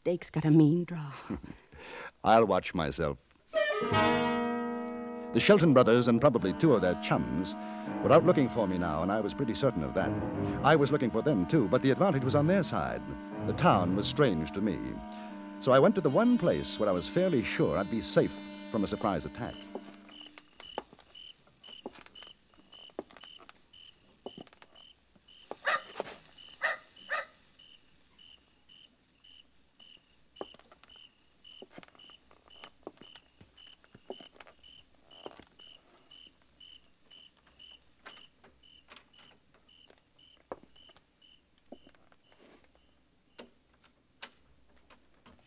steak's got a mean draw. I'll watch myself. The Shelton brothers and probably two of their chums were out looking for me now, and I was pretty certain of that. I was looking for them, too, but the advantage was on their side. The town was strange to me. So I went to the one place where I was fairly sure I'd be safe from a surprise attack.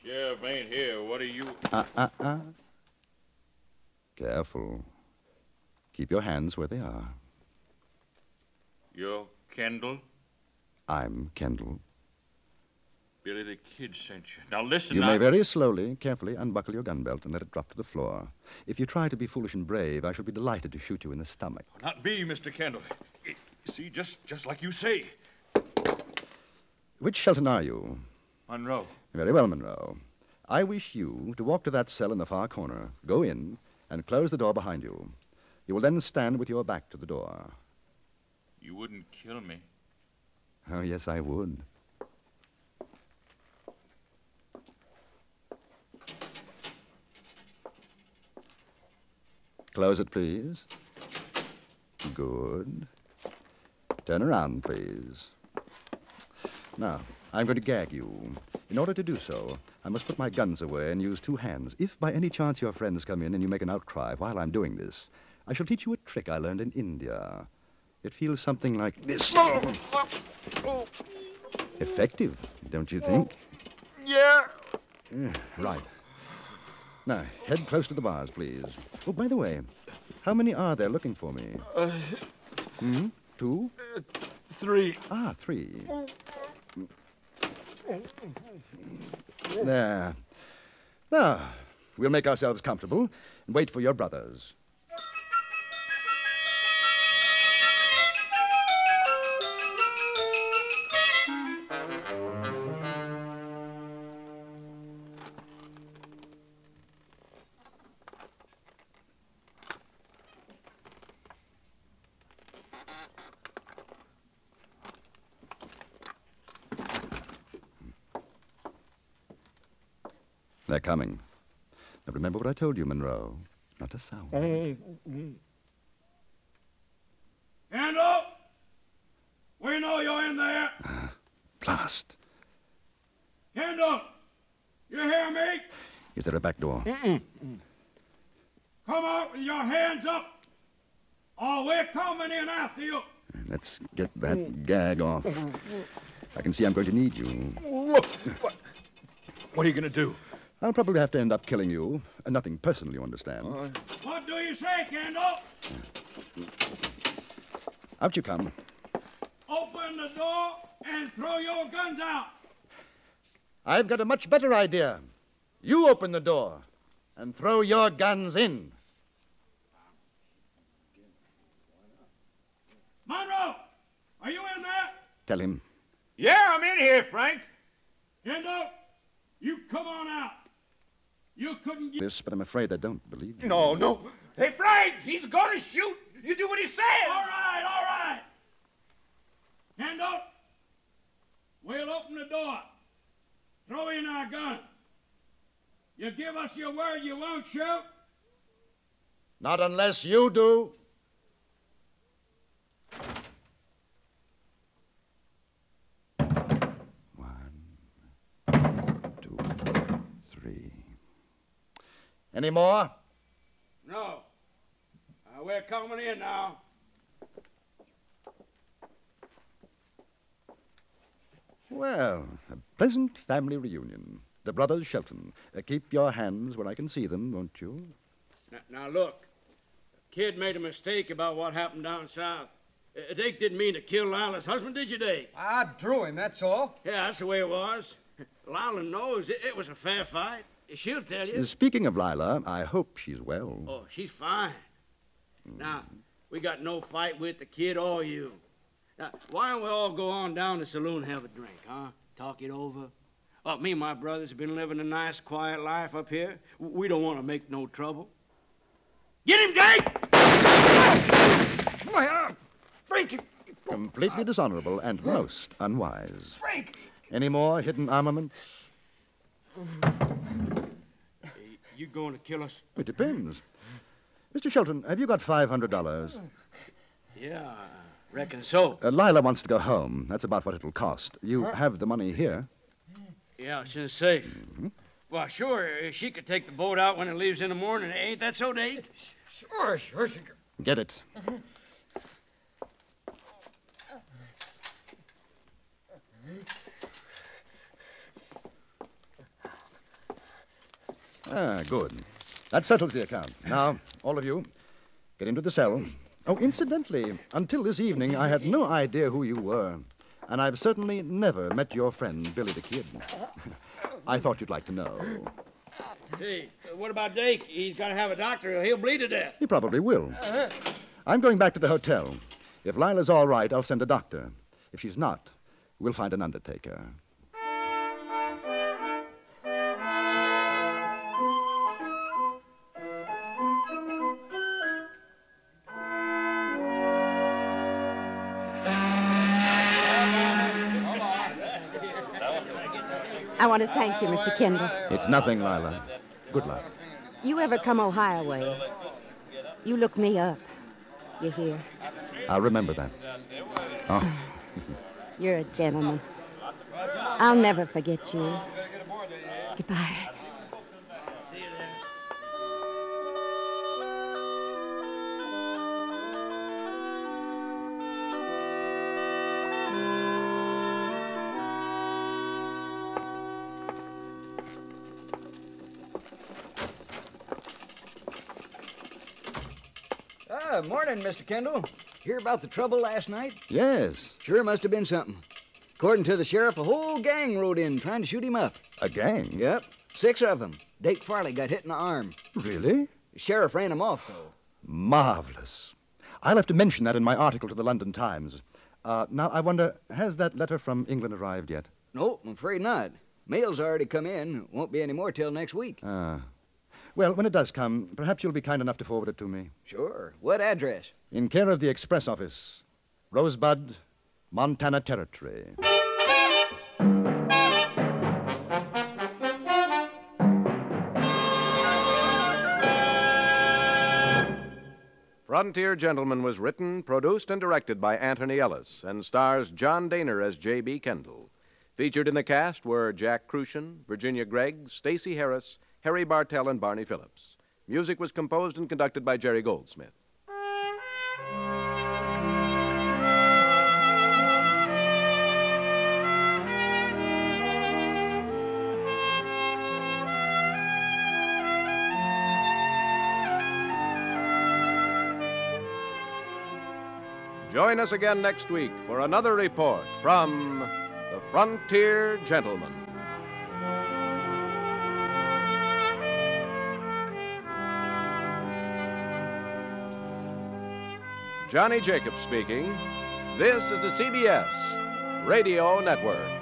Sheriff ain't here. What are you... Careful. Keep your hands where they are. You're Kendall? I'm Kendall. Billy the Kid sent you. Now listen, You may very slowly, carefully unbuckle your gun belt and let it drop to the floor. If you try to be foolish and brave, I shall be delighted to shoot you in the stomach. Not me, Mr. Kendall. You see, just like you say. Which Shelton are you? Monroe. Very well, Monroe. I wish you to walk to that cell in the far corner, go in, and close the door behind you. You will then stand with your back to the door. You wouldn't kill me. Oh, yes, I would. Close it, please. Good. Turn around, please. Now, I'm going to gag you. In order to do so, I must put my guns away and use two hands. If by any chance your friends come in and you make an outcry while I'm doing this, I shall teach you a trick I learned in India. It feels something like this. Effective, don't you think? Yeah. Right. Now, head close to the bars, please. Oh, by the way, how many are there looking for me? Two? 3. Ah, 3. There. Now, we'll make ourselves comfortable and wait for your brothers. They're coming. Now remember what I told you, Monroe. Not a sound. Kendall! We know you're in there. Blast. Kendall! You hear me? Is there a back door? Come out with your hands up, or we're coming in after you. Let's get that gag off. I can see I'm going to need you. What are you going to do? I'll probably have to end up killing you. Nothing personal, you understand. What do you say, Kendall? Out you come. Open the door and throw your guns out. I've got a much better idea. You open the door and throw your guns in. Monroe, are you in there? Tell him. Yeah, I'm in here, Frank. Kendall, you come on out. You couldn't get... This, but I'm afraid I don't believe you. No. Hey, Frank, he's gonna shoot. You do what he says. All right. Kendall, we'll open the door. Throw in our gun. You give us your word you won't shoot? Not unless you do. Any more? No. We're coming in now. Well, a pleasant family reunion. The brothers Shelton. Keep your hands where I can see them, won't you? Now look, Kid made a mistake about what happened down south. Dake didn't mean to kill Lila's husband, did you, Dake? I drew him, that's all. Yeah, that's the way it was. Lila knows it was a fair fight. She'll tell you. Speaking of Lila, I hope she's well. Oh, she's fine. Now, we got no fight with the kid or you. Now, why don't we all go on down to the saloon and have a drink, huh? Talk it over. Me and my brothers have been living a nice, quiet life up here. We don't want to make no trouble. Get him, Jake! My arm! Frank! Completely dishonorable and most unwise. Frank! Any more hidden armaments? You going to kill us? It depends. Mr. Shelton, have you got $500? Yeah, I reckon so. Lila wants to go home. That's about what it'll cost. You have the money here. Yeah, she's safe. Well, sure, she could take the boat out when it leaves in the morning. Ain't that so, Dake? Sure, she can. Get it. Good. That settles the account. Now, all of you, get into the cell. Oh, incidentally, until this evening, I had no idea who you were. And I've certainly never met your friend, Billy the Kid. I thought you'd like to know. Hey, what about Dake? He's got to have a doctor or he'll bleed to death. He probably will. I'm going back to the hotel. If Lila's all right, I'll send a doctor. If she's not, we'll find an undertaker. I want to thank you, Mr. Kendall. It's nothing, Lila. Good luck. You ever come Ohio way, you look me up. You hear? I'll remember that. Oh. You're a gentleman. I'll never forget you. Goodbye. See you then. Morning, Mr. Kendall. Hear about the trouble last night? Yes. Sure must have been something. According to the sheriff, a whole gang rode in trying to shoot him up. A gang? Yep, 6 of them. Dake Farley got hit in the arm. Really? The sheriff ran him off, though. Marvelous. I'll have to mention that in my article to the London Times. Now, I wonder, has that letter from England arrived yet? Nope, I'm afraid not. Mail's already come in. Won't be any more till next week. Well, when it does come, perhaps you'll be kind enough to forward it to me. Sure. What address? In care of the Express Office, Rosebud, Montana Territory. Frontier Gentleman was written, produced, and directed by Anthony Ellis and stars John Daner as J.B. Kendall. Featured in the cast were Jack Crucian, Virginia Gregg, Stacey Harris, Harry Bartell, and Barney Phillips. Music was composed and conducted by Jerry Goldsmith. Join us again next week for another report from the Frontier Gentleman. Johnny Jacobs speaking. This is the CBS Radio Network.